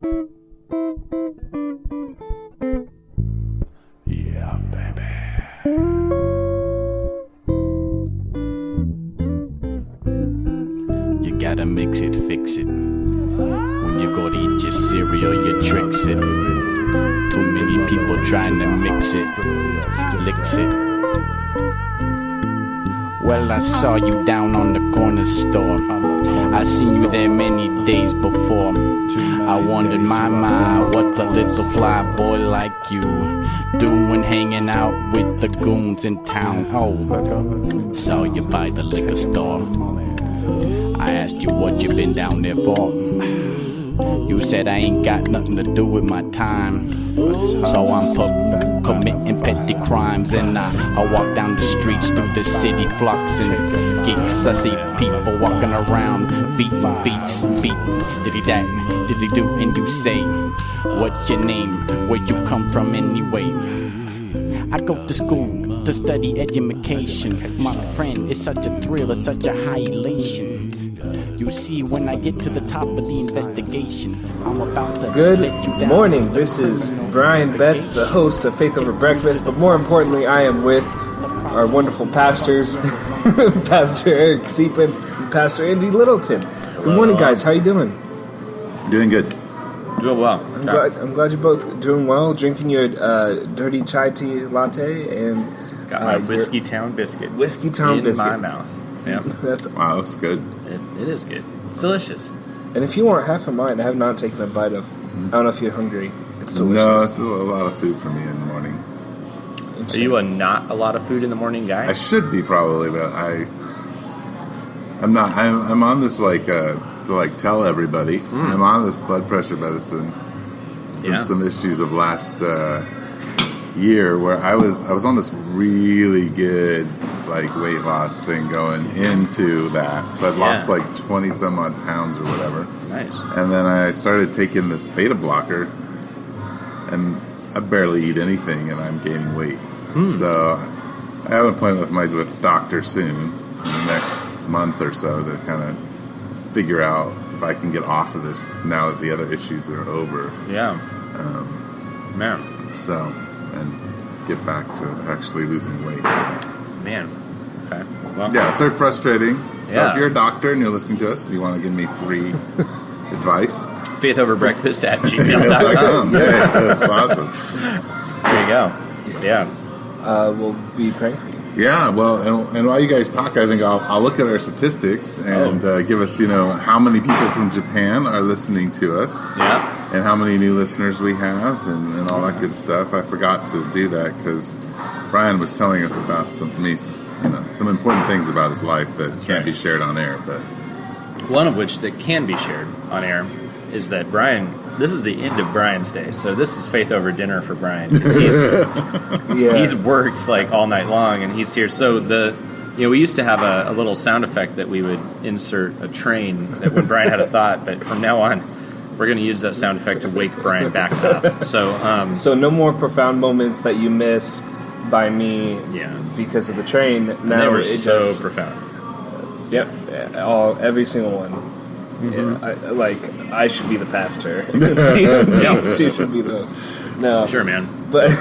Yeah, baby. You gotta mix it, fix it. When you go to eat your cereal, you tricks it. Too many people trying to mix it, licks it. Well, I saw you down on the corner store. I seen you there many days before. I wondered, my, what the little fly boy like you doing hanging out with the goons in town. Oh, saw you by the liquor store. I asked you what you been down there for. You said I ain't got nothing to do with my time, so I'm committing petty crimes. And I walk down the streets through the city, flocks and geeks. I see people walking around, beating beats, beat diddy that, diddy do, and you say, what's your name? Where you come from anyway? I go to school to study education. My friend, it's such a thrill, it's such a high elation. You see, when I get to the top of the investigation, I'm about to Good let you down. morning. This is Brian Betts, the host of Faith Over Breakfast. But more importantly, I am with our wonderful pastors, Pastor Eric Cepin and Pastor Andy Littleton. Good morning, guys. How you doing? Doing good. Doing well. I'm glad you're both doing well. Drinking your dirty chai tea latte and Got my Whiskey Town biscuit. Whiskey Town biscuit in my mouth. Yeah, Wow, that's good. it is good. It's delicious. And if you want half of mine, I have not taken a bite of. I don't know if you're hungry. It's delicious. No, it's a lot of food for me in the morning. Are you not a lot of food in the morning guy? I should be probably, but I'm not. I'm on this to tell everybody. I'm on this blood pressure medicine since some issues of last year where I was on this really good weight loss thing going into that. So I'd lost 20 some odd pounds or whatever. Nice. And then I started taking this beta blocker, and I barely eat anything, and I'm gaining weight. So I have an appointment with my doctor soon, in the next month or so, to kind of figure out if I can get off of this now that the other issues are over. Yeah. Man. So, and get back to actually losing weight. So. Man. Okay. Well, Yeah, it's very frustrating. So Yeah. if you're a doctor and you're listening to us, and you want to give me free advice, faithoverbreakfast@gmail.com. Yeah, that's awesome. There you go. Yeah. We'll be praying for you. Yeah, well, and while you guys talk, I think I'll look at our statistics and give us, how many people from Japan are listening to us. Yeah. And how many new listeners we have and all that good stuff. I forgot to do that because Brian was telling us about some important things about his life that can't be shared on air. But One of which that can be shared on air is that this is the end of Brian's day. So this is Faith Over dinner for Brian. He's worked all night long and he's here. So we used to have a little sound effect that we would insert a train that when Brian had a thought, but from now on, we're going to use that sound effect to wake Brian back up. So no more profound moments that you miss by me because of the train. Now they were so profound. Yep, every single one. Mm-hmm. Yeah, I should be the pastor. These two should be those. No, sure, man. But I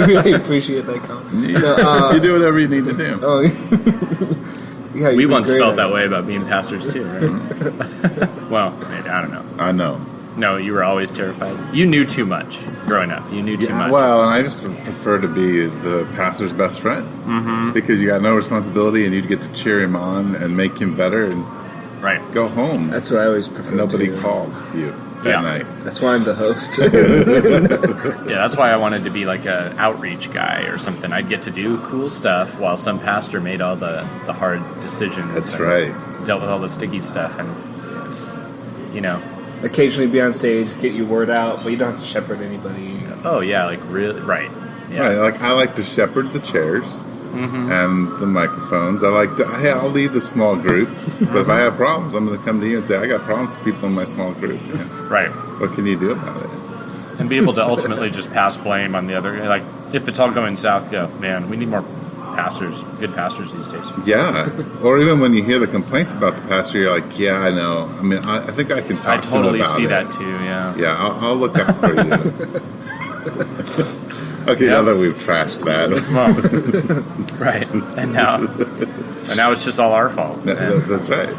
really appreciate that comment. You do whatever you need to do. We once felt that way about being pastors too, right? Well, maybe, I don't know. I know. No, you were always terrified. You knew too much growing up. You knew too much. Well, and I just prefer to be the pastor's best friend because you got no responsibility and you get to cheer him on and make him better and go home. That's what I always prefer. And nobody calls you at night. That's why I'm the host. Yeah, that's why I wanted to be like an outreach guy or something. I'd get to do cool stuff while some pastor made all the hard decisions. That's right. Dealt with all the sticky stuff and, occasionally be on stage, get your word out, but you don't have to shepherd anybody. Oh, yeah, really, right. Yeah. Right, I like to shepherd the chairs and the microphones. I'll lead the small group, but if I have problems, I'm going to come to you and say, I got problems with people in my small group. Right. What can you do about it? And be able to ultimately just pass blame on the other. If it's all going south, go, man, we need more good pastors these days. Yeah. Or even when you hear the complaints about the pastor, you're like, yeah, I know. I mean, I think I can talk to him about it. I totally see that too, yeah. Yeah, I'll look up for you. Okay, now that we've trashed that. Well, right. And now it's just all our fault. That's right.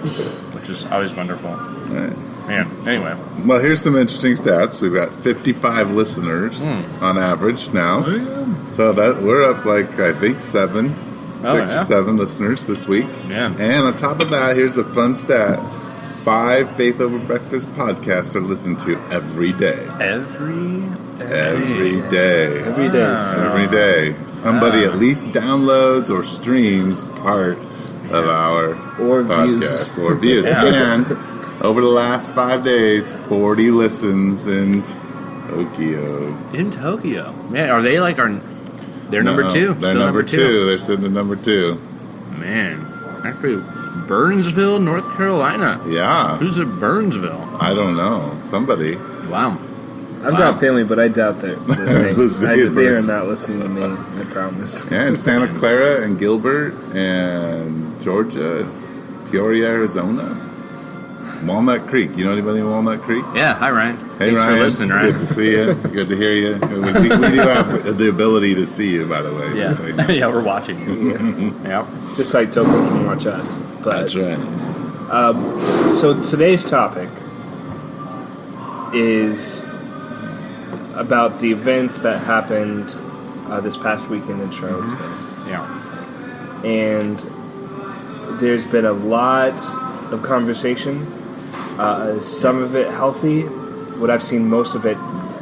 Which is always wonderful. Right. Man, anyway. Well, here's some interesting stats. We've got 55 listeners on average now. Oh, yeah. So that we're up like, I think, 6 or 7 listeners this week. Yeah. And on top of that, here's the fun stat. 5 Faith Over Breakfast podcasts are listened to every day. Every day. Every day. Every day. Somebody at least downloads or streams part of our podcast or views. And over the last 5 days, 40 listens in Tokyo. In Tokyo. Man, are they like they're number 2? They're still number 2. They're sitting at number 2. Man, actually, Burnsville, North Carolina. Yeah. Who's at Burnsville? I don't know. Somebody. Wow. I've got family, but I doubt they're listening. They are Burns. not listening to me, I promise. Yeah, and Santa Clara and Gilbert and Georgia, Peoria, Arizona. Walnut Creek. You know anybody in Walnut Creek? Yeah, hi Ryan. Hey Thanks Ryan, for listening, it's Ryan. good to see you. Good to hear you. We do have the ability to see you, by the way. Yeah, So you know. yeah, we're watching you. Yeah. Just like Tokyo can watch us. But, That's right. So today's topic is about the events that happened this past weekend in Charlottesville. Yeah. And there's been a lot of conversation. Some of it healthy. What I've seen, most of it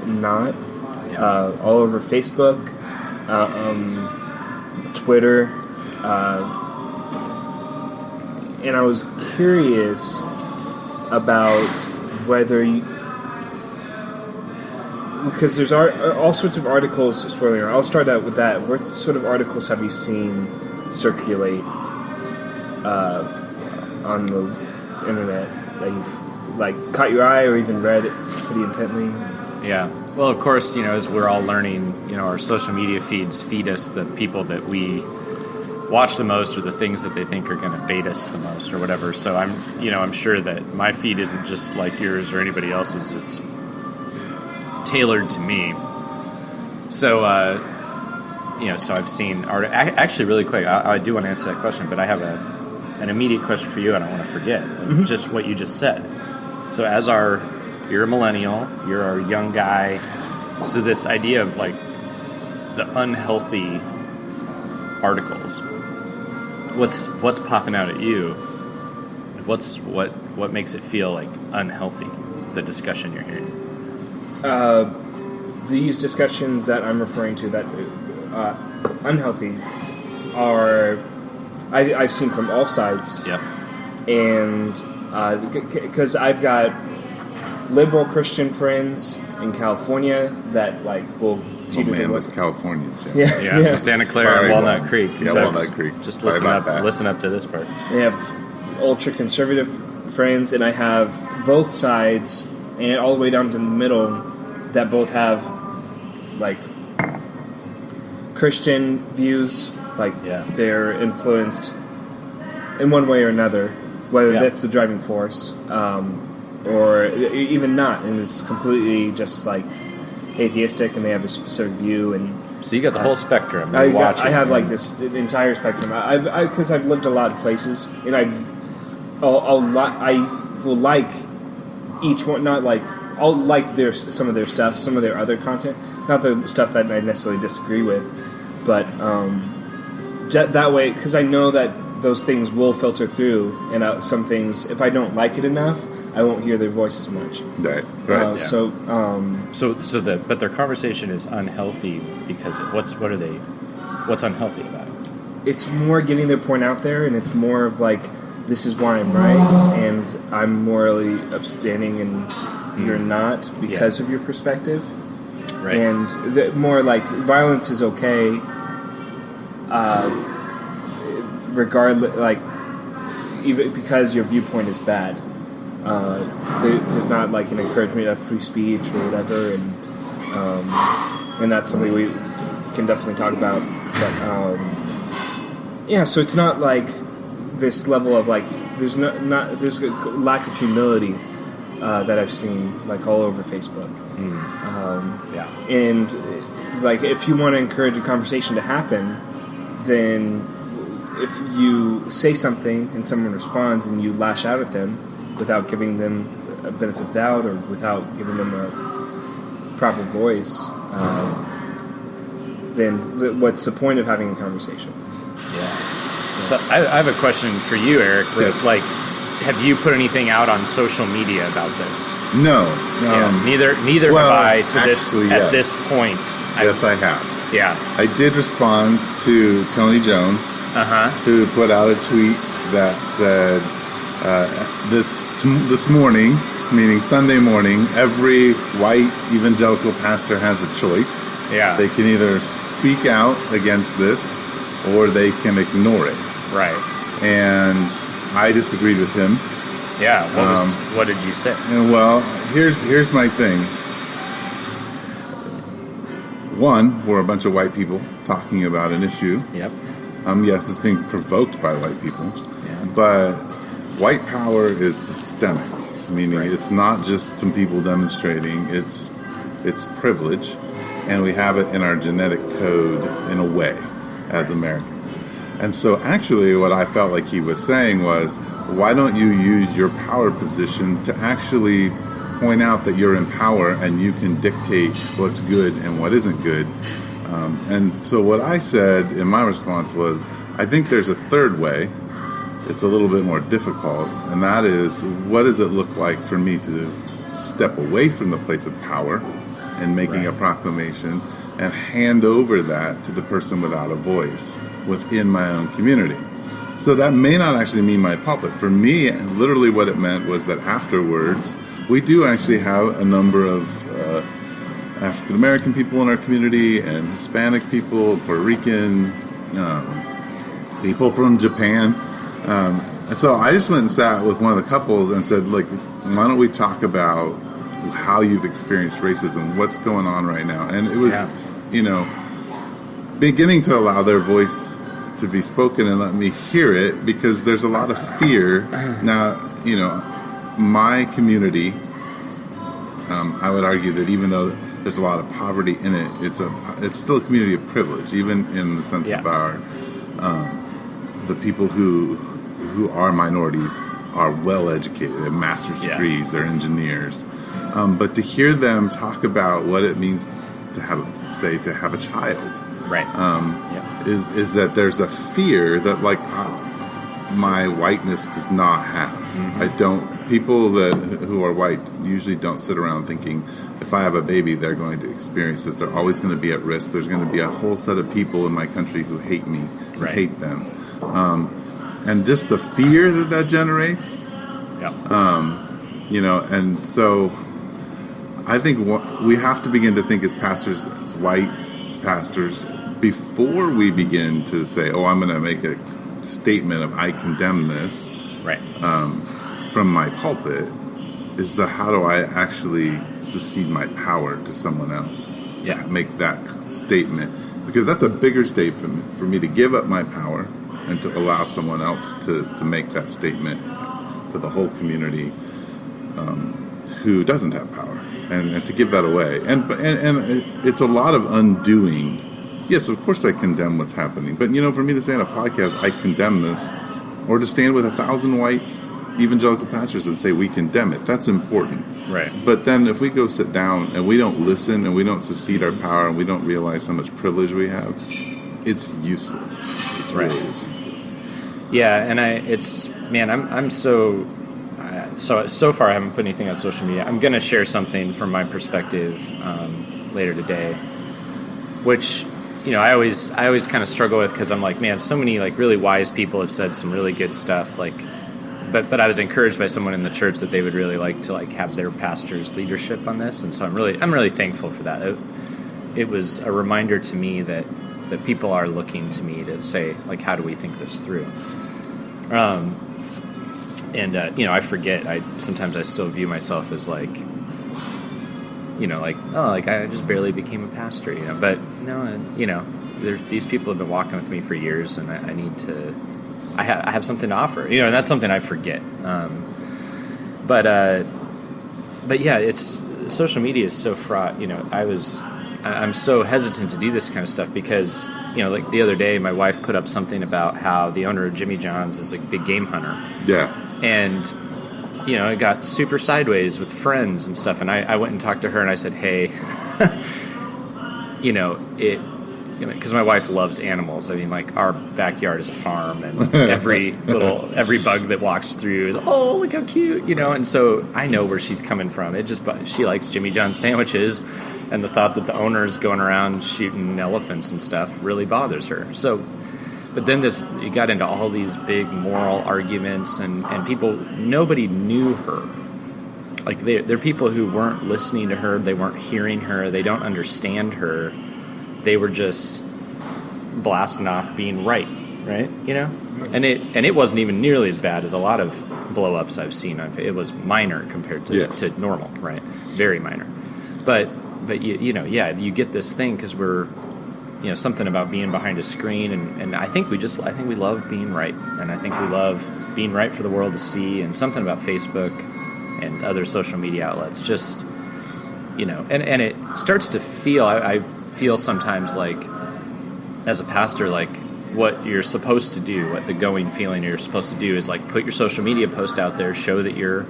not. All over Facebook, Twitter, and I was curious about whether you, because there's all sorts of articles swirling around. I'll start out with that. What sort of articles have you seen circulate on the internet that you've caught your eye or even read it pretty intently? Yeah. Well, of course, as we're all learning, our social media feeds feed us the people that we watch the most or the things that they think are going to bait us the most or whatever. So I'm sure that my feed isn't just like yours or anybody else's. It's tailored to me. So, so I've seen art. Actually, really quick, I do want to answer that question, but I have an immediate question for you, and I want to forget just what you just said. So, you're a millennial, you're a young guy. So this idea of the unhealthy articles, what's popping out at you? What makes it feel unhealthy? The discussion you're hearing. These discussions that I'm referring to that unhealthy are I've seen from all sides. Yep. And because I've got liberal Christian friends in California that will teeter man, the those Californians. Yeah. Santa Clara and Walnut Creek. Yeah, Walnut Creek. Just Sorry listen about up. that. Listen up to this part. They have ultra conservative friends, and I have both sides, and all the way down to the middle, that both have Christian views. They're influenced in one way or another, whether that's the driving force, or even not, and it's completely just atheistic, and they have a specific view. And so you got the whole spectrum. I have this entire spectrum. Because I've lived a lot of places, and I will like each one. Not I'll like some of their stuff, some of their other content, not the stuff that I necessarily disagree with, but that way, because I know that those things will filter through, and some things, if I don't like it enough, I won't hear their voice as much. Right. But their conversation is unhealthy because what's unhealthy about it? It's more getting their point out there, and it's more of this is why I'm right, and I'm morally abstaining, and you're not because of your perspective. Right. And more violence is okay, regardless, even because your viewpoint is bad. There's not an encouragement of free speech or whatever, and that's something we can definitely talk about. But Yeah, so it's not like this level of like there's there's a lack of humility that I've seen like all over Facebook. And it's like if you want to encourage a conversation to happen, then if you say something and someone responds and you lash out at them without giving them a benefit of doubt or without giving them a proper voice, then what's the point of having a conversation? So I have a question for you, Eric. Yes. Like, have you put anything out on social media about this? No. Neither well, have I actually, at this point. Yes, I have. Yeah. I did respond to Tony Jones, who put out a tweet that said, this morning, meaning Sunday morning, every white evangelical pastor has a choice. Yeah. They can either speak out against this or they can ignore it. Right. And I disagreed with him. Yeah. What did you say? And well, here's my thing. One, we're a bunch of white people talking about an issue. Yep. Yes, it's being provoked by white people. Yeah. But white power is systemic, meaning it's not just some people demonstrating, it's privilege, and we have it in our genetic code in a way as Americans. And so actually what I felt like he was saying was, why don't you use your power position to actually point out that you're in power and you can dictate what's good and what isn't good? And so what I said in my response was, I think there's a third way. It's a little bit more difficult, and that is, what does it look like for me to step away from the place of power and making a proclamation and hand over that to the person without a voice within my own community? So that may not actually mean my pulpit. For me, literally what it meant was that afterwards, we do actually have a number of African American people in our community and Hispanic people, Puerto Rican, people from Japan. And so I just went and sat with one of the couples and said, like, why don't we talk about how you've experienced racism, what's going on right now? And it was, beginning to allow their voice to be spoken and let me hear it, because there's a lot of fear. Now, my community, I would argue that even though there's a lot of poverty in it, it's still a community of privilege, even in the sense of our the people who are minorities are well educated, have master's degrees, they're engineers. But to hear them talk about what it means to have a child, right? Is that there's a fear that like my whiteness does not have. I don't. People who are white usually don't sit around thinking, if I have a baby, they're going to experience this. They're always going to be at risk. There's going to be a whole set of people in my country who hate me, who hate them. And just the fear that generates, and so I think we have to begin to think as pastors, as white pastors, before we begin to say, oh, I'm going to make a statement of I condemn this from my pulpit, is how do I actually secede my power to someone else to make that statement? Because that's a bigger statement for me to give up my power and to allow someone else to make that statement to the whole community who doesn't have power, and to give that away. And it's a lot of undoing. Yes, of course I condemn what's happening. But, for me to say on a podcast, I condemn this, or to stand with 1,000 white evangelical pastors and say we condemn it, that's important. Right. But then if we go sit down and we don't listen and we don't secede our power and we don't realize how much privilege we have, it's useless. It really is useless. Yeah, and I'm so far I haven't put anything on social media. I'm going to share something from my perspective later today, which I always kind of struggle with, because I'm like, man, so many like really wise people have said some really good stuff, like, but I was encouraged by someone in the church that they would really like to like have their pastor's leadership on this, and so I'm really thankful for that. It was a reminder to me that people are looking to me to say, like, how do we think this through? I forget. Sometimes I still view myself as like, I just barely became a pastor, but no, these people have been walking with me for years, and I need to. I have something to offer, and that's something I forget. But yeah, it's social media is so fraught. I'm so hesitant to do this kind of stuff because, like the other day, my wife put up something about how the owner of Jimmy John's is a big game hunter. Yeah. And, it got super sideways with friends and stuff. And I went and talked to her and I said, hey, because my wife loves animals. I mean, like, our backyard is a farm, and every bug that walks through is, oh, look how cute, And so I know where she's coming from. She likes Jimmy John's sandwiches, and the thought that the owner's going around shooting elephants and stuff really bothers her. So, but then you got into all these big moral arguments, and people, nobody knew her. Like, they're people who weren't listening to her, they weren't hearing her, they don't understand her. They were just blasting off being right? And it wasn't even nearly as bad as a lot of blow-ups I've seen. It was minor compared to normal, right? Very minor. But you get this thing because we're, something about being behind a screen, and I think we love being right, and I think we love being right for the world to see, and something about Facebook and other social media outlets just, and it starts to feel, I feel sometimes like, as a pastor, like what you're supposed to do, what the going feeling you're supposed to do is like put your social media post out there, show that you're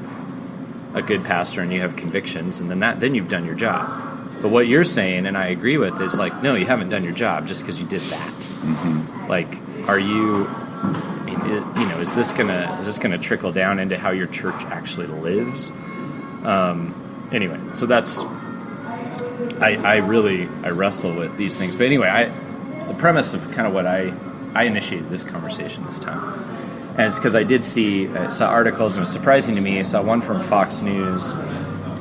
a good pastor and you have convictions, and then you've done your job. But what you're saying, and I agree with, is like, no, you haven't done your job just because you did that. Mm-hmm. Like, are you? Is this gonna trickle down into how your church actually lives? Anyway, so that's. I wrestle with these things. But anyway, the premise of kind of what I initiated this conversation this time. And it's because I did saw articles, and it was surprising to me. I saw one from Fox News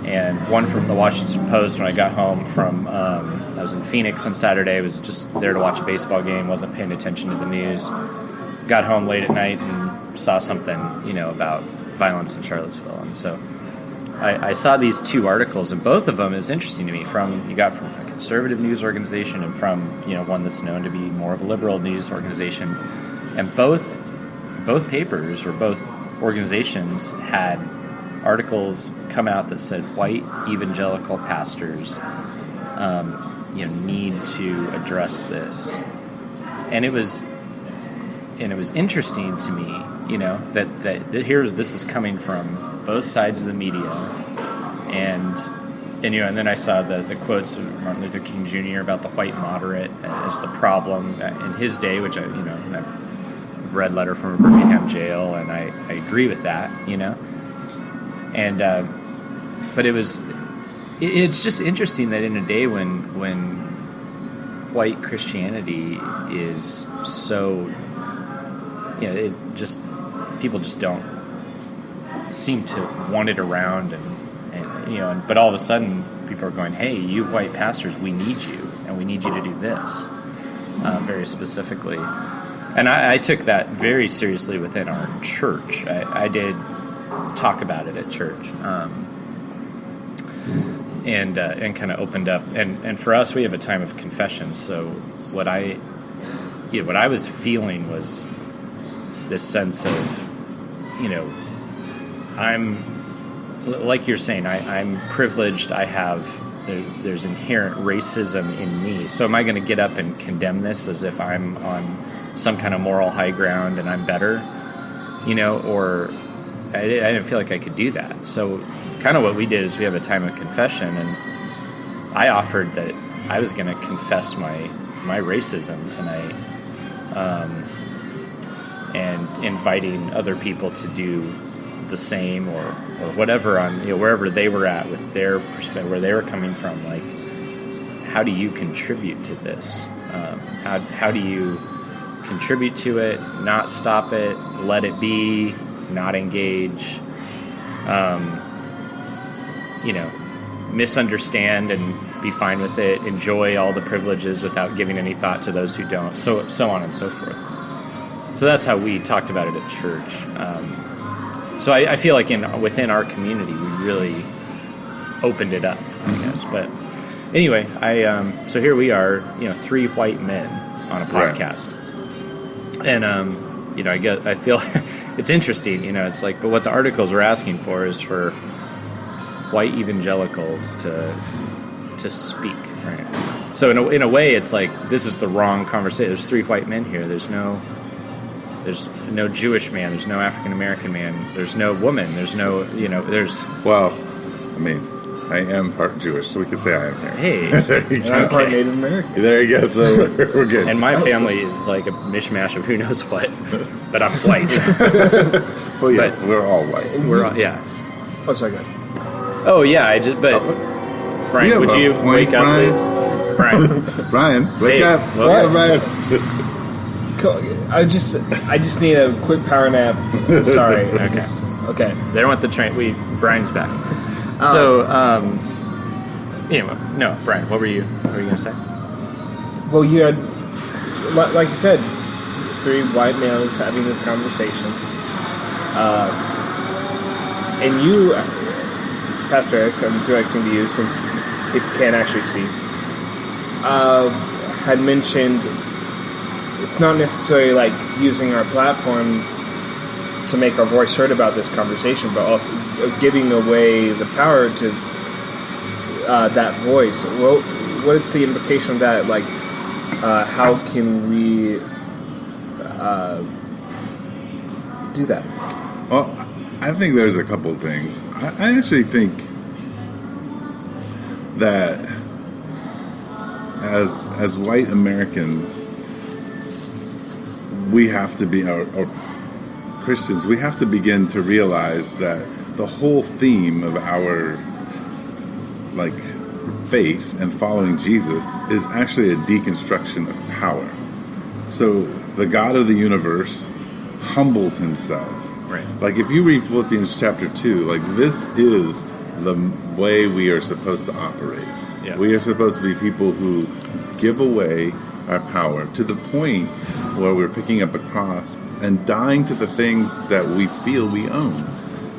and one from the Washington Post when I got home from, I was in Phoenix on Saturday. I was just there to watch a baseball game, wasn't paying attention to the news. Got home late at night and saw something, about violence in Charlottesville. And so I saw these two articles, and both of them is interesting to me. You got from a conservative news organization and from one that's known to be more of a liberal news organization, and both papers or both organizations had articles come out that said white evangelical pastors need to address this, and it was interesting to me, that this is coming from both sides of the media, and then I saw the quotes of Martin Luther King Jr. about the white moderate as the problem in his day, which I've read letter from a Birmingham jail, and I agree with that, and but it's just interesting that in a day when white Christianity is so, it's just, people just don't seem to want it around, and but all of a sudden people are going, hey, you white pastors, we need you, and we need you to do this very specifically. And I took that very seriously within our church. I did talk about it at church, and kind of opened up. And for us, we have a time of confession. So what I was feeling was this sense of, I'm, like you're saying, I'm privileged. There's inherent racism in me. So am I going to get up and condemn this as if I'm on some kind of moral high ground and I'm better, or I didn't feel like I could do that. So kind of what we did is we have a time of confession, and I offered that I was going to confess my racism tonight, and inviting other people to do the same or whatever on wherever they were at with their perspective, where they were coming from. Like, how do you contribute to this? How do you contribute to it, not stop it, let it be, not engage, misunderstand and be fine with it, enjoy all the privileges without giving any thought to those who don't, so on and so forth. So that's how we talked about it at church. So I feel like within our community we really opened it up, I guess. But anyway, so here we are, 3 white men on a podcast. And I feel it's interesting. It's like, but what the articles are asking for is for white evangelicals to speak, right? So in a way, it's like this is the wrong conversation. There's 3 white men here. There's no Jewish man. There's no African American man. There's no woman. There's no there's. Well, I mean, I am part Jewish, so we could say I am here. Hey, there you go. I'm part Native American. There you go. So we're good. And my family is like a mishmash of who knows what, but I'm white. Well, yes, we're all white. We're all, yeah. Oh, sorry, go ahead. Oh yeah, Brian, would you wake up, please? Brian, wake up. What? Brian. I just need a quick power nap. I'm sorry. Okay. They don't want the train. Brian's back. So, anyway, no, Brian, what were you going to say? Well, you had, like you said, 3 white males having this conversation. And you, Pastor Eric, I'm directing to you since people can't actually see, had mentioned it's not necessarily like using our platform to make our voice heard about this conversation, but also giving away the power to that voice. Well, what is the implication of that? Like, how can we do that? Well, I think there's a couple things. I actually think that as white Americans, we have to be, or Christians, we have to begin to realize that the whole theme of our faith and following Jesus is actually a deconstruction of power. So the God of the universe humbles himself. Right. Like if you read Philippians chapter 2, this is the way we are supposed to operate. Yeah. We are supposed to be people who give away our power to the point where we're picking up a cross and dying to the things that we feel we own.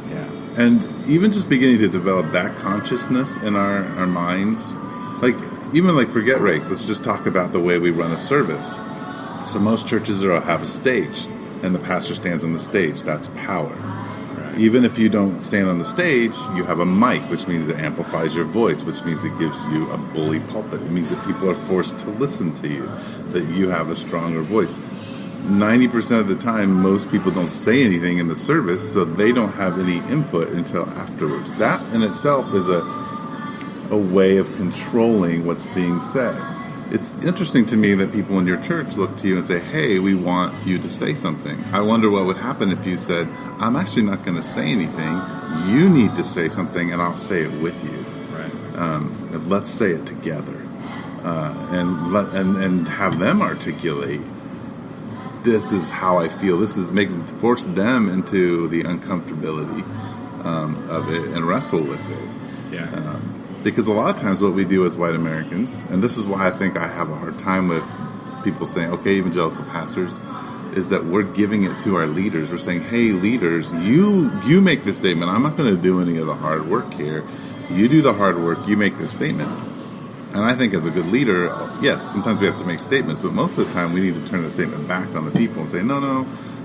Yeah. And even just beginning to develop that consciousness in our minds, forget race, let's just talk about the way we run a service. So most churches have a stage, and the pastor stands on the stage. That's power. Right. Even if you don't stand on the stage, you have a mic, which means it amplifies your voice, which means it gives you a bully pulpit. It means that people are forced to listen to you, that you have a stronger voice. 90% of the time, most people don't say anything in the service, so they don't have any input until afterwards. That in itself is a way of controlling what's being said. It's interesting to me that people in your church look to you and say, hey, we want you to say something. I wonder what would happen if you said, I'm actually not going to say anything. You need to say something, and I'll say it with you. Right. Let's say it together. And have them articulate, this is how I feel. This is force them into the uncomfortability of it and wrestle with it. Yeah. Because a lot of times what we do as white Americans, and this is why I think I have a hard time with people saying, okay, evangelical pastors, is that we're giving it to our leaders. We're saying, hey, leaders, you make this statement. I'm not going to do any of the hard work here. You do the hard work. You make this statement. And I think as a good leader, yes, sometimes we have to make statements, but most of the time we need to turn the statement back on the people and say, no,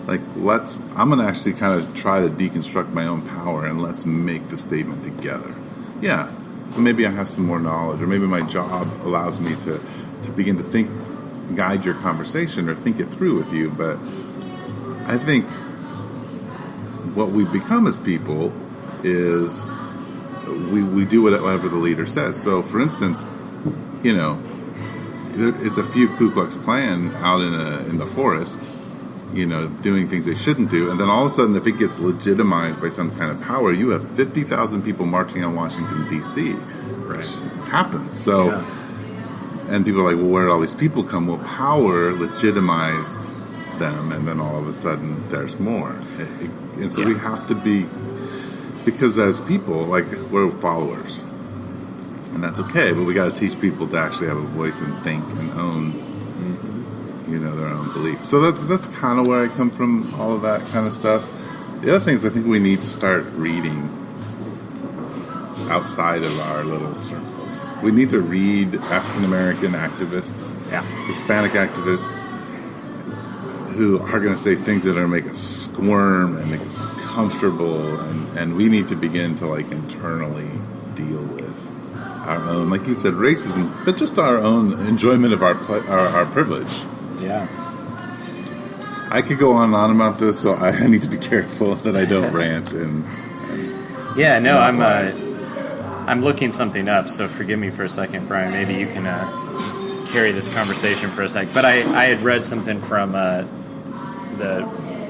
I'm going to actually kind of try to deconstruct my own power, and let's make the statement together. Yeah. Maybe I have some more knowledge, or maybe my job allows me to begin to guide your conversation or think it through with you. But I think what we become as people is we do whatever the leader says. So, for instance, it's a few Ku Klux Klan out in the forest, doing things they shouldn't do, and then all of a sudden, if it gets legitimized by some kind of power, you have 50,000 people marching on Washington, D.C., right? Which happens. So, and people are like, well, where did all these people come? Well, power legitimized them, and then all of a sudden, there's more. And so we have to be, because as people, we're followers, and that's okay, but we got to teach people to actually have a voice and think and own their own beliefs. So that's kind of where I come from, all of that kind of stuff. The other thing is I think we need to start reading outside of our little circles. We need to read African American activists, Hispanic activists, who are going to say things that are going to make us squirm and make us uncomfortable, and we need to begin to like internally deal with our own, like you said, racism, but just our own enjoyment of our privilege. Yeah. I could go on and on about this, so I need to be careful that I don't rant and yeah, no, I'm looking something up, so forgive me for a second, Brian. Maybe you can just carry this conversation for a sec. But I had read something from the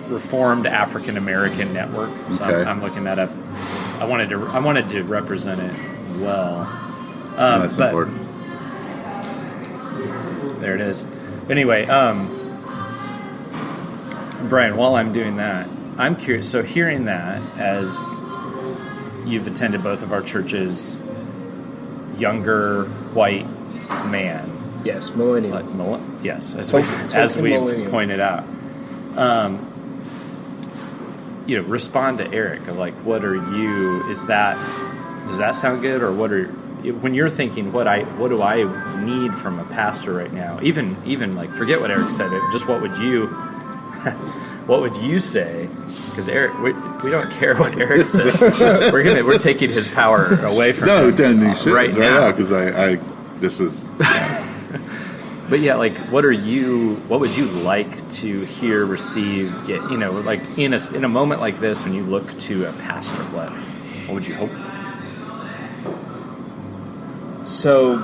Reformed African American Network, so I'm looking that up. I wanted to represent it well. That's important. There it is. Anyway, Brian, while I'm doing that, I'm curious. So hearing that, as you've attended both of our churches, younger white man. Yes, millennial. Yes, as we've pointed out. Respond to Eric of like, what are you? Does that sound good, or what are? When you're thinking, what do I need from a pastor right now? Even like, forget what Eric said. Just what would you say? Because Eric, we don't care what Eric says. We're taking his power away from him right now. Because this is. But yeah, like, what would you like to hear, receive, get? Like in a moment like this, when you look to a pastor, what would you hope for? So,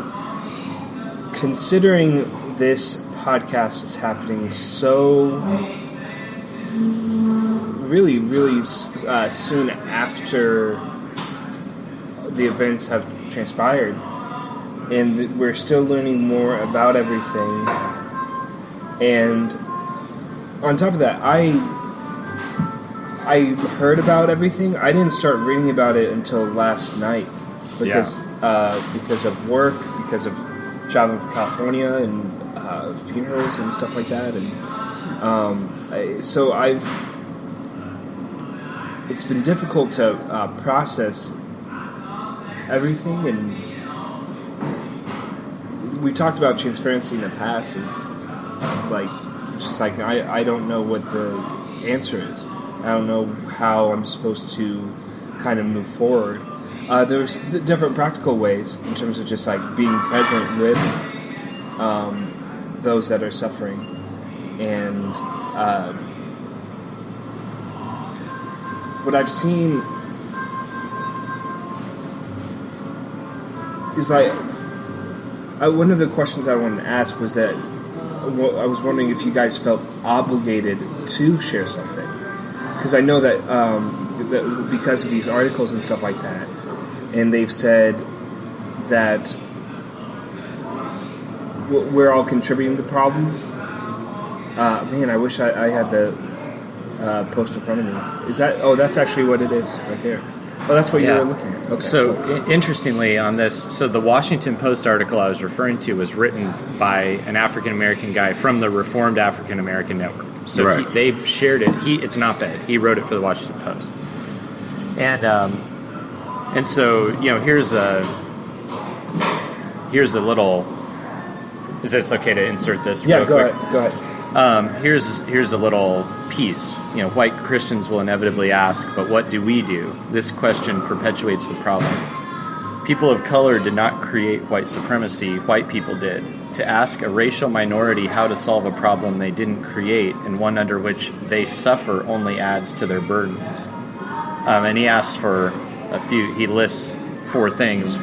considering this podcast is happening so really, really soon after the events have transpired, and we're still learning more about everything, and on top of that, I heard about everything. I didn't start reading about it until last night because of work, because of traveling to California and funerals and stuff like that, and it's been difficult to process everything. And we talked about transparency in the past. Is like I don't know what the answer is. I don't know how I'm supposed to kind of move forward. There's different practical ways in terms of just like being present with those that are suffering, and what I've seen is one of the questions I wanted to ask was that I was wondering if you guys felt obligated to share something, because I know that because of these articles and stuff like that, and they've said that we're all contributing to the problem. Man, I wish I had the post in front of me. Is that? Oh, that's actually what it is right there. Oh, that's what you were looking at. Okay. So, interestingly, on this, the Washington Post article I was referring to was written by an African American guy from the Reformed African American Network. So they shared it. It's an op-ed. He wrote it for the Washington Post. And so, here's a little. Is it okay to insert this? Yeah, real go quick? ahead. Here's a little piece. White Christians will inevitably ask, but what do we do? This question perpetuates the problem. People of color did not create white supremacy. White people did. To ask a racial minority how to solve a problem they didn't create and one under which they suffer only adds to their burdens. And he asks for he lists 4 things.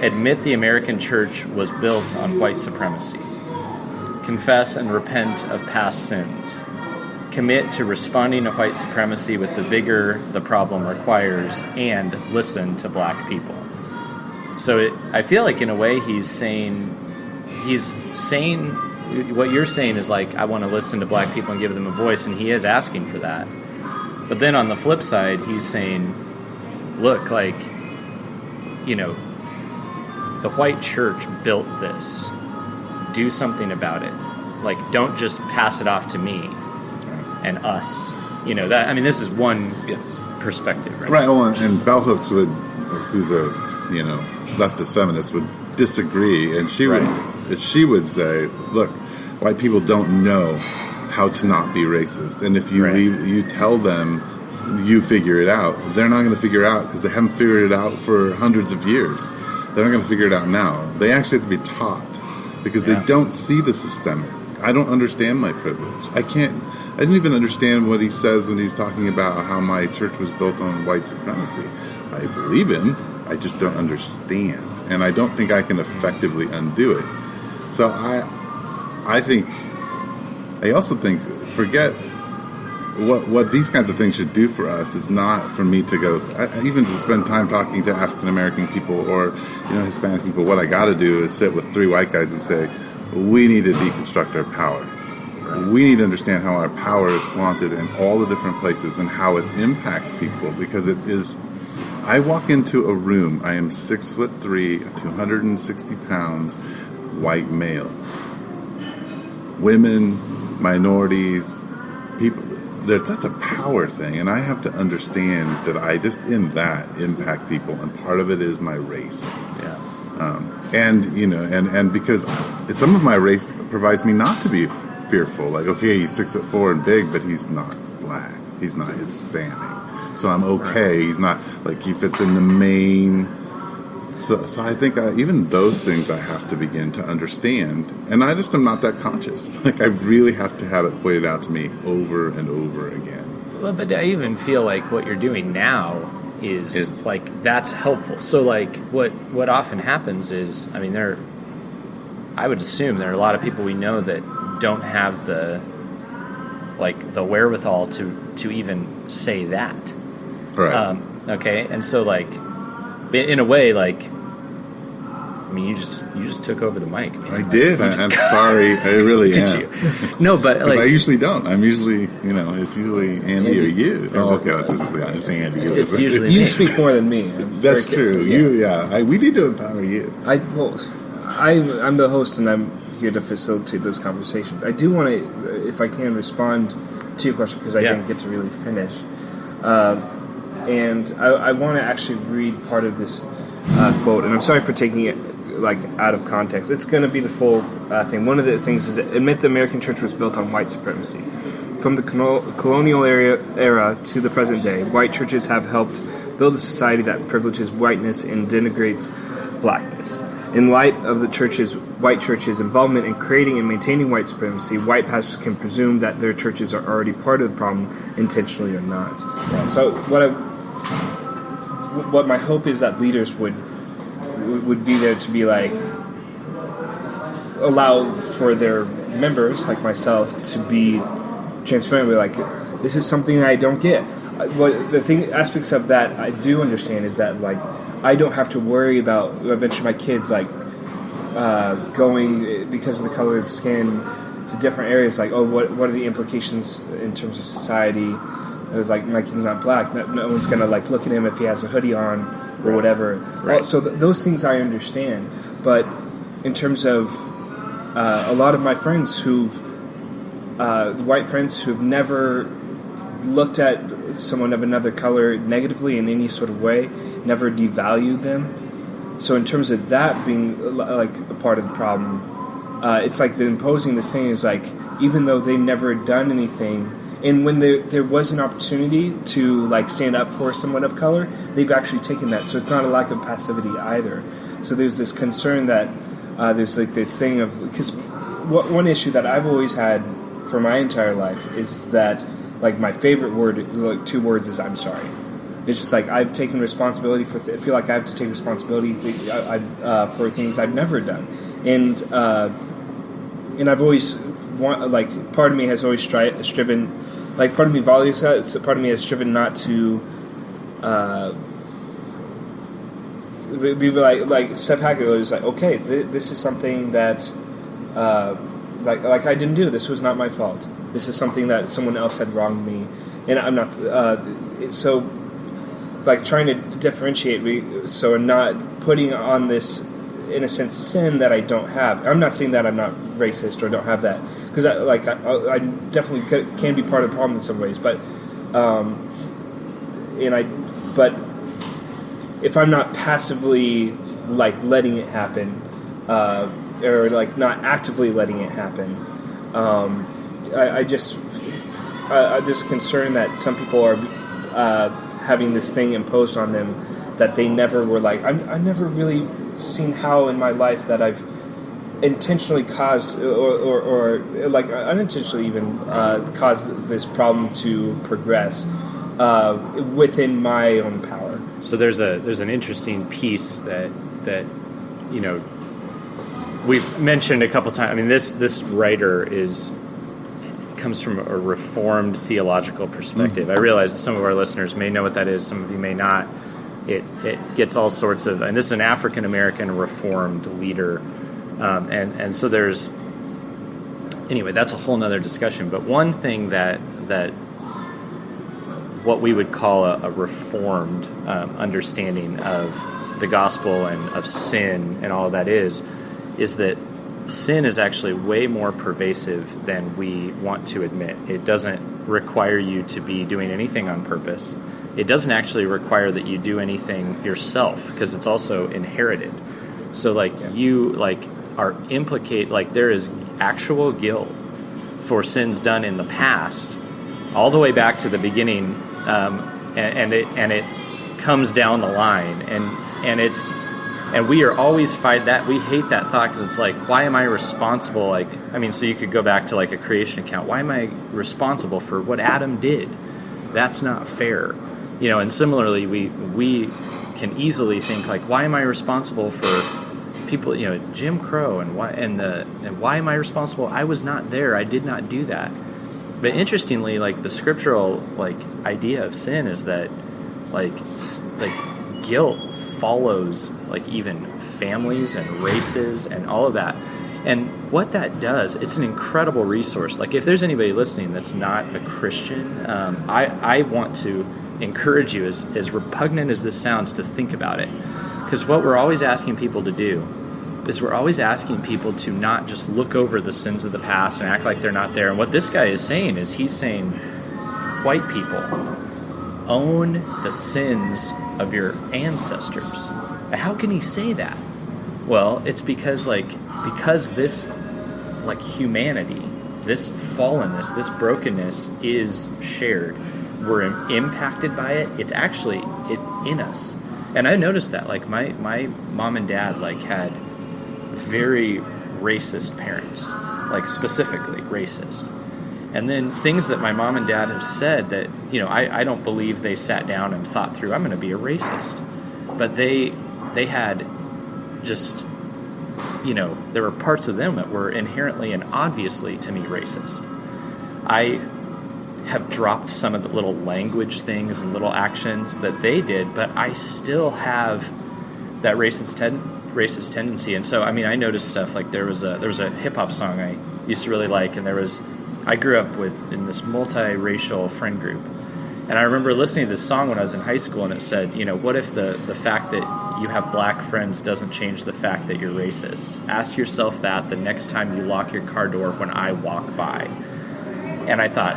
Admit the American church was built on white supremacy. Confess and repent of past sins. Commit to responding to white supremacy with the vigor the problem requires, and listen to black people. So I feel like in a way he's saying what you're saying is like, I want to listen to black people and give them a voice, and he is asking for that. But then on the flip side, he's saying, look, the white church built this. Do something about it. Don't just pass it off to me and us. This is one perspective, right? Right. Well, and bell hooks who's a leftist feminist would disagree, and she would say, look, white people don't know how to not be racist, and if you tell them you figure it out, they're not going to figure it out because they haven't figured it out for hundreds of years. They're not going to figure it out now. They actually have to be taught because they don't see the systemic. I don't understand my privilege. I didn't even understand what he says when he's talking about how my church was built on white supremacy. I believe him. I just don't understand. And I don't think I can effectively undo it. So I also think, forget what these kinds of things should do for us is not for me to go, even to spend time talking to African American people or Hispanic people. What I got to do is sit with 3 white guys and say, we need to deconstruct our power. We need to understand how our power is flaunted in all the different places and how it impacts people, because it is. I walk into a room, I am 6'3", 260 pounds, white male. Women, minorities, people, that's a power thing, and I have to understand that I just in that impact people, and part of it is my race. Yeah. And because some of my race provides me not to be fearful. Like, okay, he's 6'4" and big, but he's not black. He's not Hispanic. So I'm okay. He's not, like, he fits in the main. So I think even those things I have to begin to understand. And I just am not that conscious. Like, I really have to have it pointed out to me over and over again. Well, but I even feel like what you're doing now is like, that's helpful. So, like, what often happens is, I mean, I would assume there are a lot of people we know that don't have the wherewithal to even say that. Right. Okay, and so, like, in a way, like, I mean, you just took over the mic, man. I did. I'm sorry. I really am. No, but like, I usually don't. I'm usually, it's usually Andy or you. Oh, okay. It's Andy. It's usually you me. speak more than me. That's true. Yeah. We need to empower you. I'm the host, and I'm here to facilitate those conversations. I do want to, if I can, respond to your question because I didn't get to really finish. And I want to actually read part of this quote, and I'm sorry for taking it like out of context. It's going to be the full thing. One of the things is, admit the American church was built on white supremacy. From the colonial era to the present day, white churches have helped build a society that privileges whiteness and denigrates blackness. In light of the white churches' involvement in creating and maintaining white supremacy, white pastors can presume that their churches are already part of the problem, intentionally or not. So what my hope is that leaders would be there to be like, allow for their members, like myself, to be transparent. Be like, this is something I don't get. Aspects of that I do understand is that, like, I don't have to worry about eventually my kids like going because of the color of the skin to different areas. Like, what are the implications in terms of society? It was like, my kid's not black. No one's gonna like look at him if he has a hoodie on or whatever. Right. So those things I understand. But in terms of a lot of my friends white friends who've never looked at someone of another color negatively in any sort of way, never devalued them. So in terms of that being like a part of the problem, it's like the imposing this thing is like, even though they've never done anything, and when there was an opportunity to like stand up for someone of color, they've actually taken that. So it's not a lack of passivity either. So there's this concern that there's like this thing of, because one issue that I've always had for my entire life is that, like, my favorite word, like 2 words, is I'm sorry. It's just like, I've taken responsibility for. I feel like I have to take responsibility for things I've never done, and I've always like, part of me has always striven, like, part of me values that. Part of me has striven not to be like step back. It was like, okay, this is something that like I didn't do. This was not my fault. This is something that someone else had wronged me, and I'm not. So, like, trying to differentiate so I'm not putting on this, in a sense, sin that I don't have. I'm not saying that I'm not racist or don't have that, because I definitely can be part of if I'm not passively like letting it happen, or like not actively letting it happen, I just there's concern that some people are having this thing imposed on them that they never were like. I've never really seen how in my life that I've intentionally caused or like unintentionally even caused this problem to progress within my own power. So there's an interesting piece that we've mentioned a couple times. I mean, this writer comes from a Reformed theological perspective. I realize that some of our listeners may know what that is. Some of you may not. It gets all sorts of, and this is an African American Reformed leader, and so there's, anyway, that's a whole nother discussion. But one thing that what we would call a Reformed understanding of the gospel and of sin and all of that is that sin is actually way more pervasive than we want to admit. It doesn't require you to be doing anything on purpose. It doesn't actually require that you do anything yourself, because it's also inherited. So you are implicate, there is actual guilt for sins done in the past, all the way back to the beginning, and it comes down the line, and we are always fight that. We hate that thought, because it's like, why am I responsible? So you could go back to a creation account. Why am I responsible for what Adam did? That's not fair. And similarly, we can easily think why am I responsible for people? Jim Crow, and why am I responsible? I was not there. I did not do that. But interestingly, the scriptural idea of sin is that guilt follows even families and races and all of that. And what that does, it's an incredible resource. If there's anybody listening that's not a Christian, I want to encourage you, as repugnant as this sounds, to think about it. Because what we're always asking people to do is we're always asking people to not just look over the sins of the past and act like they're not there. And what this guy is saying is he's saying, white people, own the sins of your ancestors. How can he say that? Well, it's because this humanity, this fallenness, this brokenness is shared. We're impacted by it. It's actually in us. And I noticed that my mom and dad had very racist parents, specifically racist. And then things that my mom and dad have said that, I don't believe they sat down and thought through, I'm going to be a racist. But they had just, there were parts of them that were inherently and obviously, to me, racist. I have dropped some of the little language things and little actions that they did, but I still have that racist tendency. And so, I noticed stuff there was a hip hop song I used to really like, and I grew up in this multiracial friend group, and I remember listening to this song when I was in high school, and it said, what if the fact that you have black friends doesn't change the fact that you're racist? Ask yourself that the next time you lock your car door when I walk by. And I thought,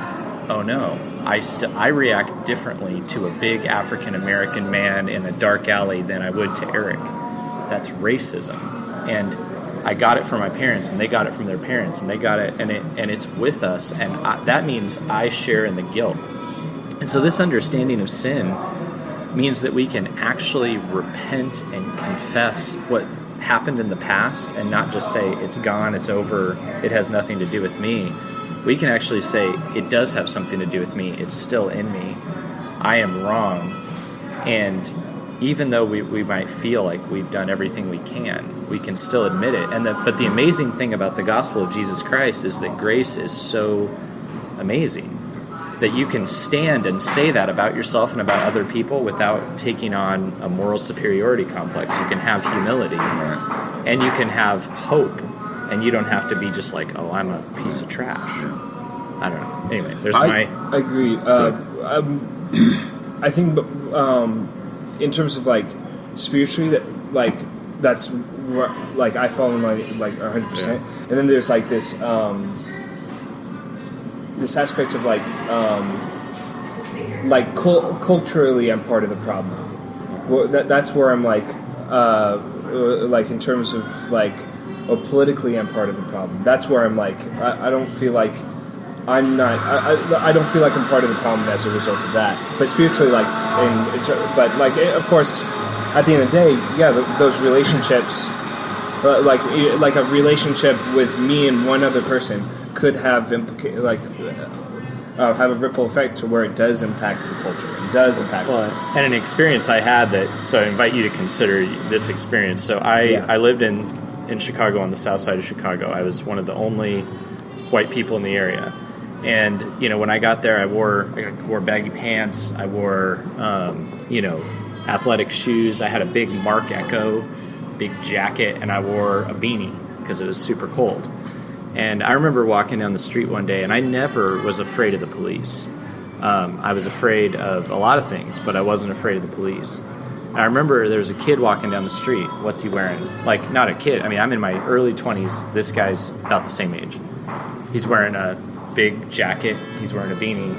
oh no, I react differently to a big African American man in a dark alley than I would to Eric. That's racism. And I got it from my parents, and they got it from their parents, and they got it, and it's with us, and that means I share in the guilt. And so this understanding of sin means that we can actually repent and confess what happened in the past, and not just say it's gone, it's over, it has nothing to do with me. We can actually say it does have something to do with me, it's still in me, I am wrong, and even though we might feel like we've done everything we can still admit it. But the amazing thing about the gospel of Jesus Christ is that grace is so amazing that you can stand and say that about yourself and about other people without taking on a moral superiority complex. You can have humility, and you can have hope, and you don't have to be just oh, I'm a piece of trash. I don't know. Anyway, I agree. I think in terms of spiritually, that that's I fall in line 100%. And then there's this this aspect of culturally I'm part of the problem. that's where I'm like in terms of like, politically I'm part of the problem. That's where I'm like, I don't feel like I'm not. I don't feel like I'm part of the problem as a result of that. But spiritually, of course, at the end of the day, yeah, those relationships, like a relationship with me and one other person, could have have a ripple effect to where it does impact the culture. It does impact. Well, and an experience I had so I invite you to consider this experience. So I lived in Chicago, on the south side of Chicago. I was one of the only white people in the area. And, when I got there, I wore baggy pants. I wore, athletic shoes. I had a big Mark Echo, big jacket, and I wore a beanie because it was super cold. And I remember walking down the street one day, and I never was afraid of the police. I was afraid of a lot of things, but I wasn't afraid of the police. And I remember there was a kid walking down the street. What's he wearing? Like, not a kid. I mean, I'm in my early 20s. This guy's about the same age. He's wearing a big jacket. He's wearing a beanie,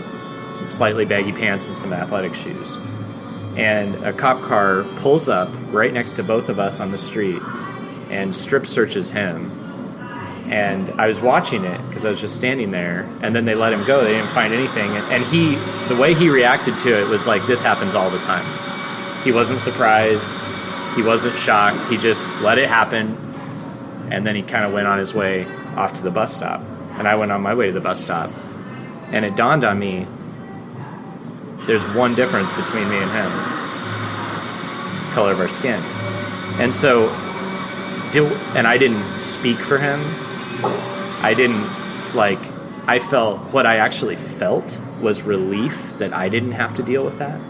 some slightly baggy pants, and some athletic shoes. And a cop car pulls up right next to both of us on the street and strip searches him. And I was watching it because I was just standing there, and then they let him go. They didn't find anything. And the way he reacted to it was like, this happens all the time. He wasn't surprised. He wasn't shocked. He just let it happen. And then he kind of went on his way off to the bus stop. And I went on my way to the bus stop. And it dawned on me, there's one difference between me and him. The color of our skin. And so, and I didn't speak for him. I didn't, I felt, what I actually felt was relief that I didn't have to deal with that.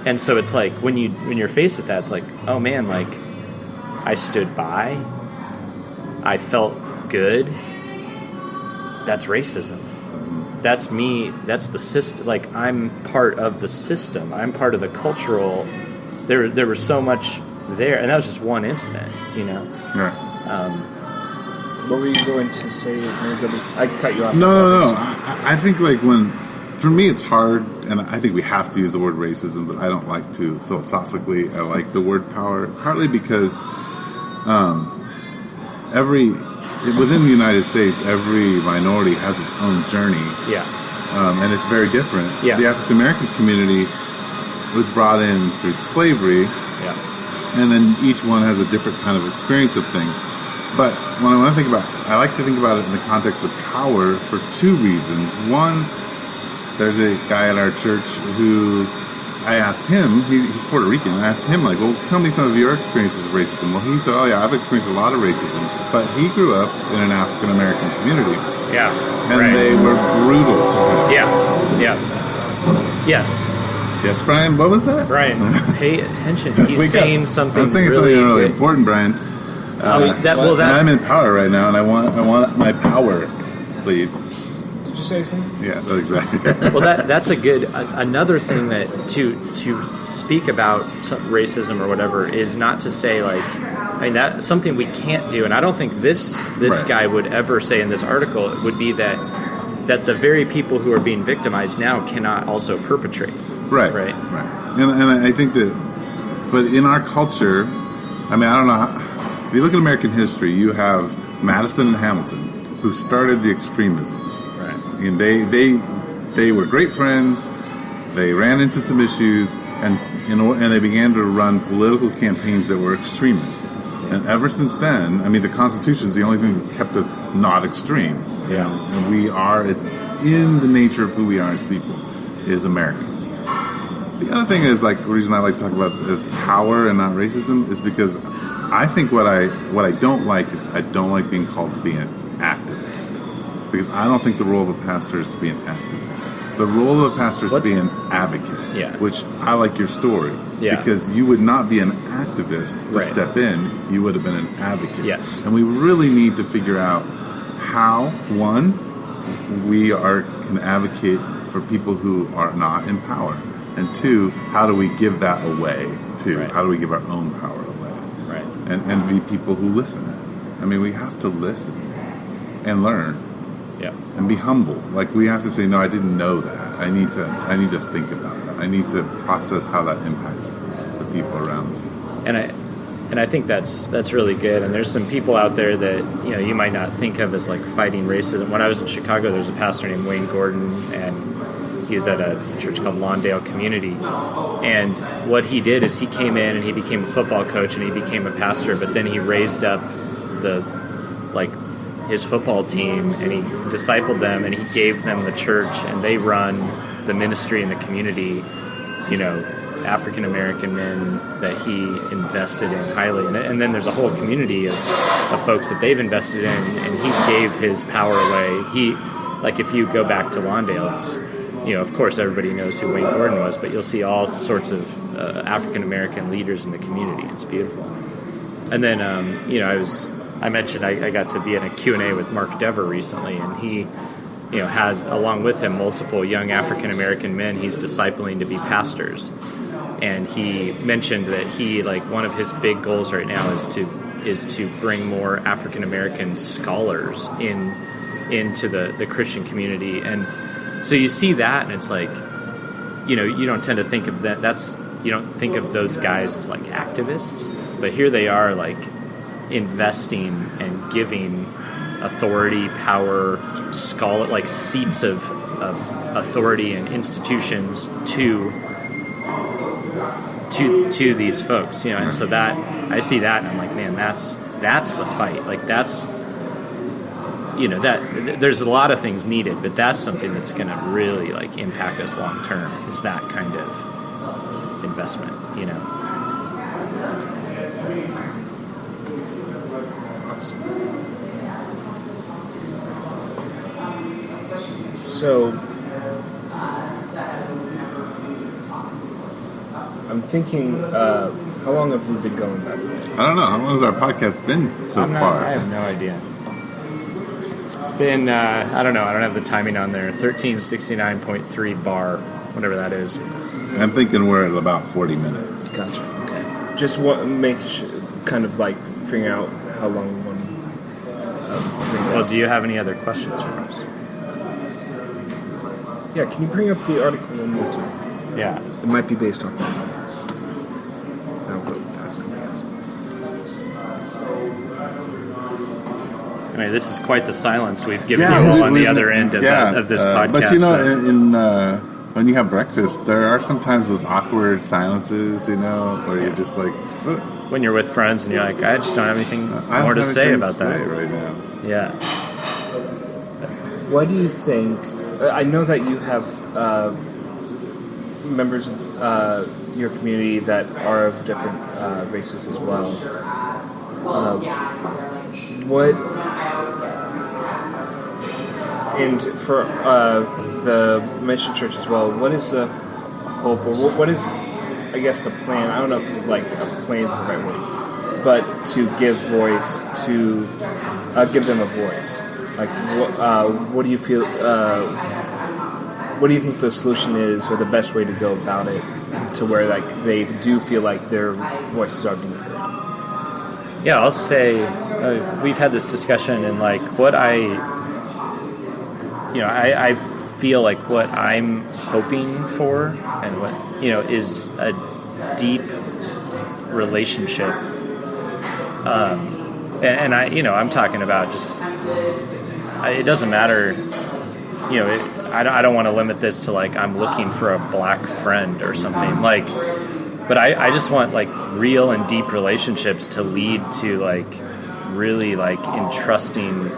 And so it's like, when you're faced with that, it's like, oh man, I stood by. I felt good. That's racism. That's me. That's the system. I'm part of the system. I'm part of the cultural. There was so much there, and that was just one incident, Right. What were you going to say? I cut you off. No. I think for me it's hard, and I think we have to use the word racism, but I don't like to philosophically. I like the word power, partly because within the United States, every minority has its own journey. Yeah. And it's very different. Yeah. The African American community was brought in through slavery. Yeah. And then each one has a different kind of experience of things. But when I think about it, I like to think about it in the context of power for two reasons. One, there's a guy at our church who I asked him, he's Puerto Rican, I asked him, well, tell me some of your experiences of racism. Well, he said, oh yeah, I've experienced a lot of racism. But he grew up in an African American community. Yeah. And they were brutal to him. Yeah. Yes. Yes, Brian, what was that? Brian, pay attention. He's saying something. I'm saying really something really important, Brian. And I'm in power right now, and I want my power, please. Did you say something? Yeah, exactly. Well, that's a good another thing that to speak about racism or whatever is not to say that's something we can't do, and I don't think this right. guy would ever say in this article would be that the very people who are being victimized now cannot also perpetrate. Right. And I think that, but in our culture, I don't know how. If you look at American history, you have Madison and Hamilton, who started the extremisms. Right. And they were great friends. They ran into some issues, and they began to run political campaigns that were extremist. Yeah. And ever since then, the Constitution is the only thing that's kept us not extreme. Yeah. And it's in the nature of who we are as people, is Americans. The other thing is, the reason I like to talk about is power and not racism is because I think what I don't like is I don't like being called to be an activist, because I don't think the role of a pastor is to be an activist. The role of a pastor is to be an advocate. Yeah. Which I like your story. Yeah. Because you would not be an activist to right. step in. You would have been an advocate. Yes. And we really need to figure out how, one, we can advocate for people who are not in power, and two, how do we give that away too? Right. How do we give our own power away? Right. And be people who listen. We have to listen and learn. Yeah. And be humble. We have to say, no, I didn't know that. I need to think about that. I need to process how that impacts the people around me. And I think that's really good. And there's some people out there that you might not think of as like fighting racism. When I was in Chicago, there was a pastor named Wayne Gordon, and he was at a church called Lawndale Community. And what he did is he came in and he became a football coach and he became a pastor. But then he raised up his football team and he discipled them and he gave them the church, and they run the ministry in the community. African American men that he invested in highly, and then there's a whole community of folks that they've invested in, and he gave his power away. If you go back to Lawndale, it's, of course everybody knows who Wayne Gordon was, but you'll see all sorts of African American leaders in the community. It's beautiful. And then I mentioned I got to be in a Q&A with Mark Dever recently, and he has along with him multiple young African American men he's discipling to be pastors. And he mentioned that one of his big goals right now is to bring more African American scholars into the Christian community. And so you see that, and it's like, you don't tend to think of that. You don't think of those guys as like activists, but here they are investing and giving authority, power, scholar, seats of authority and institutions to these folks, and so that I see that and I'm like, man, that's the fight. That's that there's a lot of things needed, but that's something that's going to really impact us long term, is that kind of investment. So I'm thinking, how long have we been going back? I don't know. How long has our podcast been so far? I have no idea. It's been, I don't know. I don't have the timing on there. 1369.3 bar, whatever that is. I'm thinking we're at about 40 minutes. Gotcha. Okay. Just figuring out how long we want to Well, do you have any other questions for us? Yeah, can you bring up the article one more time? Yeah. It might be based off that. I'll go past something else. I mean, this is quite the silence we've given you all on the other end of this podcast. But when you have breakfast, there are sometimes those awkward silences, where you're just like... When you're with friends and you're like, I just don't have anything more to say about that right now. Yeah. What do you think... I know that you have members of your community that are of different races as well. And for the mission church as well, what is the hope, or what is, I guess, the plan? I don't know if a plan is the right word, but to give voice to give them a voice. What do you feel? What do you think the solution is, or the best way to go about it, to where they do feel like their voices are being heard? Yeah, I'll say we've had this discussion, and what I feel like what I'm hoping for, and what is a deep relationship. And I'm talking about just. It doesn't matter, I don't want to limit this to I'm looking for a black friend or something, but I just want real and deep relationships to lead to really entrusting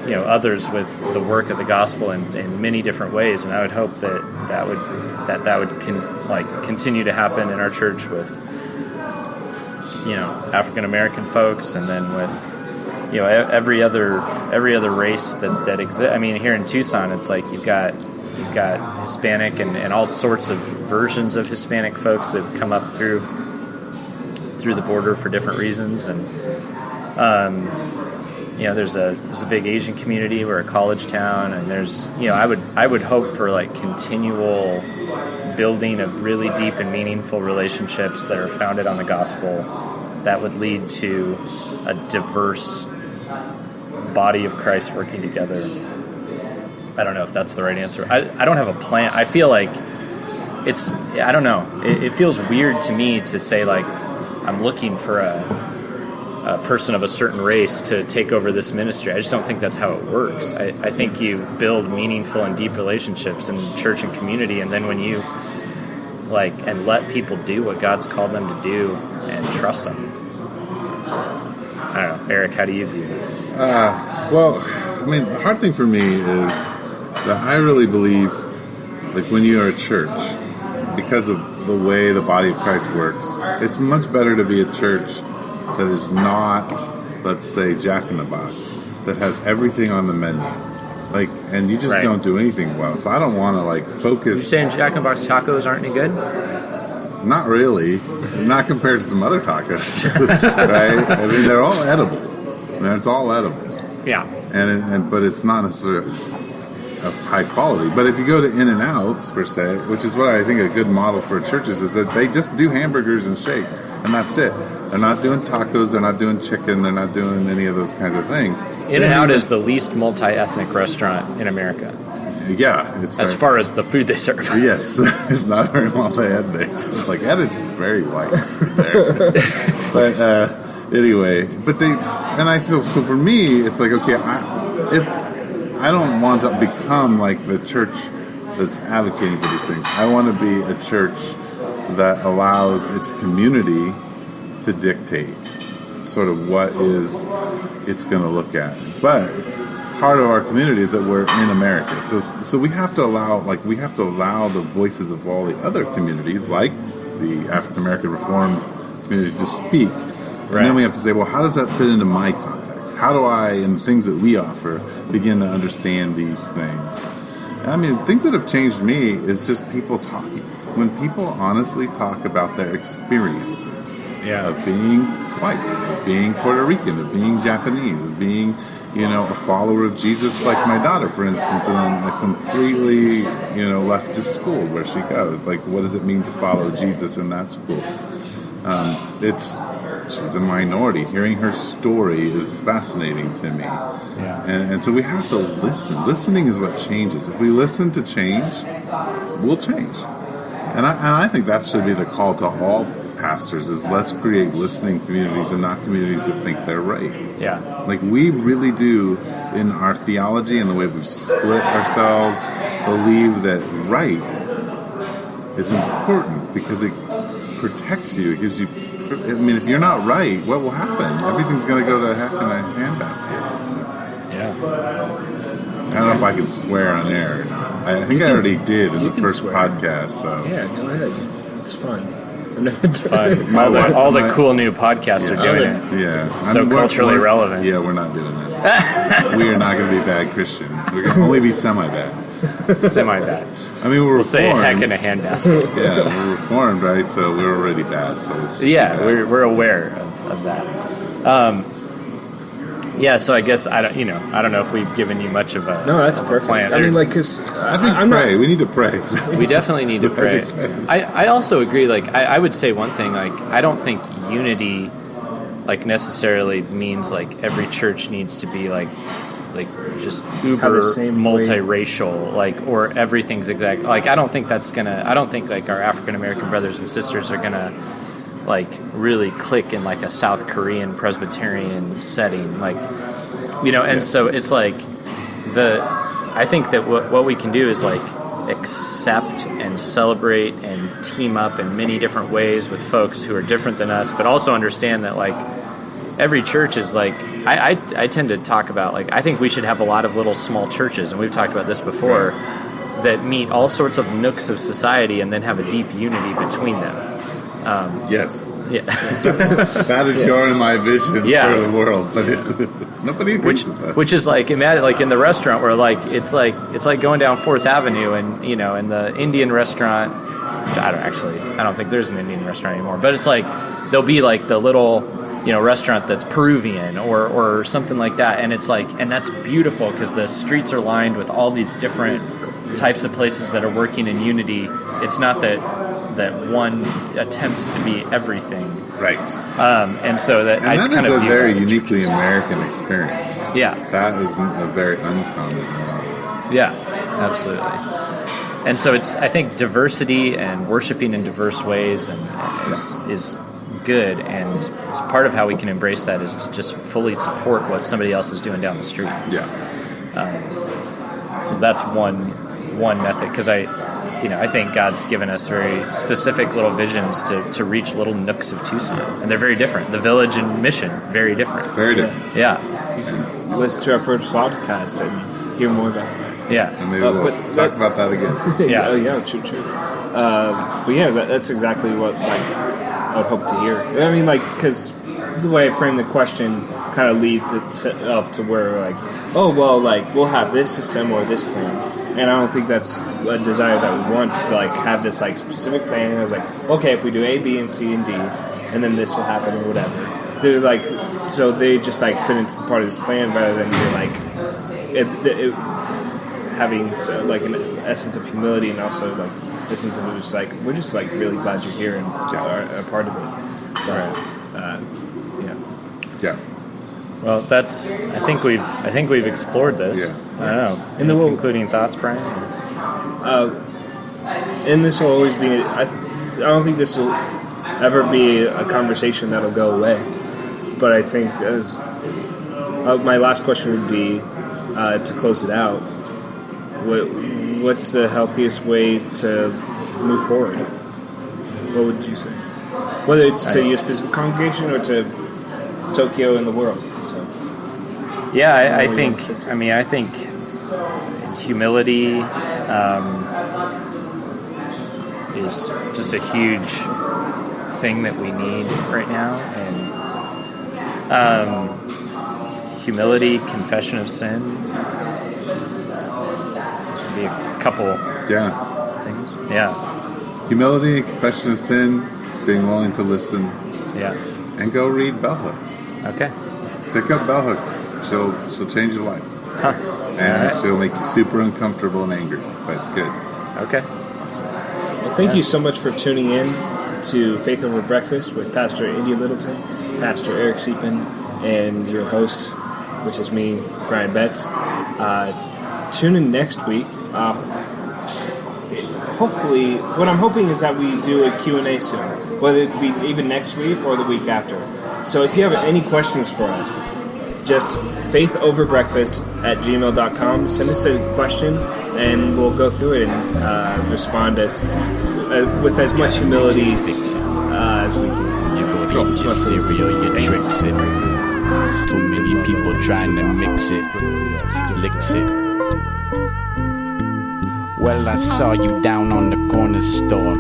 others with the work of the gospel in many different ways. And I would hope that would continue to happen in our church with African American folks, and then with every other race that exists. I mean, here in Tucson, it's you've got Hispanic and all sorts of versions of Hispanic folks that come up through the border for different reasons, and there's a big Asian community. We're a college town, and there's I would hope for continual building of really deep and meaningful relationships that are founded on the gospel, that would lead to a diverse body of Christ working together. I don't know if that's the right answer. I don't have a plan. I feel like I don't know. It feels weird to me to say, like, I'm looking for a person of a certain race to take over this ministry. I just don't think that's how it works. I think you build meaningful and deep relationships in church and community, and then when you and let people do what God's called them to do and trust them. I don't know. Eric, how do you view it? Well, I mean, the hard thing for me is that I really believe, like, when you are a church, because of the way the body of Christ works, it's much better to be a church that is not, let's say, Jack in the Box, that has everything on the menu. Like, and you just don't do anything well. So I don't want to, like, focus. You're saying Jack in the Box tacos aren't any good? Not really. Not compared to some other tacos, right? I mean, they're all edible. It's all edible. Yeah. But it's not necessarily of high quality. But if you go to In-N-Out's, per se, which is what I think a good model for churches is, that they just do hamburgers and shakes, and that's it. They're not doing tacos, they're not doing chicken, they're not doing any of those kinds of things. In-N-Out is the least multi-ethnic restaurant in America. Yeah. It's as far as the food they serve. Yes. It's not very multi-ethnic. It's like, and it's very white there. But anyway, I feel, so for me, it's like, okay, if I don't want to become like the church that's advocating for these things. I want to be a church that allows its community to dictate sort of what is it's going to look at. But part of our community is that we're in America, so we have to allow the voices of all the other communities, like the African American Reformed community, to speak. And then we have to say, well, how does that fit into my context? How do I, in the things that we offer, begin to understand these things? And I mean, things that have changed me is just people talking. When people honestly talk about their experiences of being white, of being Puerto Rican, of being Japanese, of being, a follower of Jesus, like my daughter, for instance, and then a completely, leftist school where she goes. Like, what does it mean to follow Jesus in that school? She's a minority. Hearing her story is fascinating to me. Yeah. And so we have to listen. Listening is what changes. If we listen to change, we'll change. And I think that should be the call to all pastors, is let's create listening communities and not communities that think they're right. Yeah. Like, we really do, in our theology and the way we've split ourselves, believe that right is important because it protects you. It gives you, if you're not right, what will happen? Everything's going to go to heck in a handbasket. Yeah. I don't know if I can swear on air or not. I think I already did in the first podcast. So yeah, go ahead. It's fun. It's fun. All the cool new podcasts are doing it. Yeah. So culturally relevant. Yeah, we're not doing that. We are not going to be bad Christian. We're going to only be semi-bad. Semi-bad. I mean, we'll say heck in a handbasket. Yeah, we're reformed, right? So we're already bad. So it's we're aware of that. So I guess I don't know if we've given you much of a that's perfect. Plan. I mean, because I think we need to pray. We definitely need to pray. I also agree. Like, I would say one thing. Like, I don't think unity, like, necessarily means like every church needs to be like just uber multiracial, like, or everything's exact. Like, I don't think like our African American brothers and sisters are gonna like really click in like a South Korean Presbyterian setting, like, and so it's like I think that what we can do is like accept and celebrate and team up in many different ways with folks who are different than us, but also understand that like every church is like, I tend to talk about, like, I think we should have a lot of little small churches, and we've talked about this before, that meet all sorts of nooks of society and then have a deep unity between them. Yes. Yeah. That is your and my vision for the world, but nobody agrees with that. Which is like, imagine, like, in the restaurant where like it's like going down 4th Avenue and in the Indian restaurant. I don't think there's an Indian restaurant anymore, but it's like there'll be like the little restaurant that's Peruvian or something like that, and it's like, and that's beautiful because the streets are lined with all these different types of places that are working in unity. It's not that one attempts to be everything, right? And so that is a very uniquely American experience. Yeah, that is a very uncommon one. Yeah, absolutely. And so I think diversity and worshiping in diverse ways is good, and part of how we can embrace that is to just fully support what somebody else is doing down the street. Yeah. So that's one method, because I think God's given us very specific little visions to reach little nooks of Tucson, and they're very different. The village and mission, very different. Very different. Yeah. Listen to our first podcast and hear more about that. Yeah. And maybe we'll talk about that again. Yeah. Oh, yeah, true. But yeah, that's exactly what I would hope to hear. I mean, because the way I frame the question kind of leads itself to where, we'll have this system or this plan. And I don't think that's a desire that we want to, have this, specific plan. And I was okay, if we do A, B, and C, and D, and then this will happen or whatever. They're so they just, fit into part of this plan rather than having an essence of humility and also the sense of just we're just really glad you're here and are a part of this. So Yeah. Well, I think we've explored this. Yeah. I don't know. Any concluding thoughts, Brian? And this will always be. I don't think this will ever be a conversation that'll go away. But I think my last question would be to close it out. What's the healthiest way to move forward? What would you say? Whether it's to your specific congregation or to Tokyo and the world. So. Yeah, I think humility is just a huge thing that we need right now, and humility, confession of sin. Should be a couple things. Yeah. Humility, confession of sin, being willing to listen. Yeah. And go read Bell Hook. Okay. Pick up Bell Hook. She'll change your life. Huh. And she'll make you super uncomfortable and angry, but good. Okay. Awesome. Well, thank you so much for tuning in to Faith Over Breakfast with Pastor Indy Littleton, Pastor Eric Cepin, and your host, which is me, Brian Betts. Tune in next week. Hopefully, what I'm hoping is that we do a Q&A soon, whether it be even next week or the week after. So if you have any questions for us, just faithoverbreakfast@gmail.com. Send us a question, and we'll go through it and respond with as much humility as we can. You go to your cereal, you tricks it. Too many people trying to mix it, licks it. Well, I saw you down on the corner store.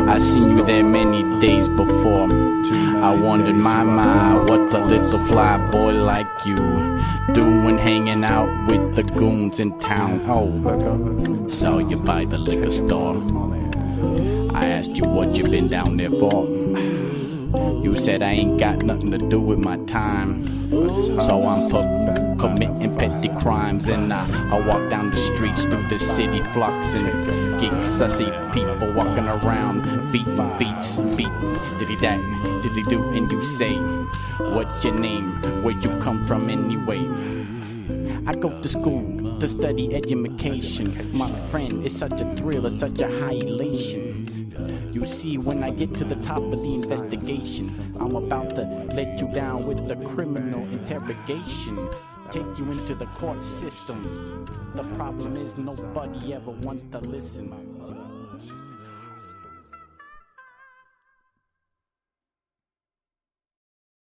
I seen you there many days before. I wondered, my, what the little fly boy like you doing hanging out with the goons in town. Oh, saw you by the liquor store. I asked you what you been down there for. You said I ain't got nothing to do with my time, so I'm committing petty crimes. And I walk down the streets through the city, flocks and gigs. I see people walking around, beating beats, beat diddy that, diddy do, and you say, what's your name? Where you come from anyway? I go to school to study education. My friend, it's such a thrill, it's such a high elation. You see, when I get to the top of the investigation, I'm about to let you down with the criminal interrogation. Take you into the court system. The problem is nobody ever wants to listen.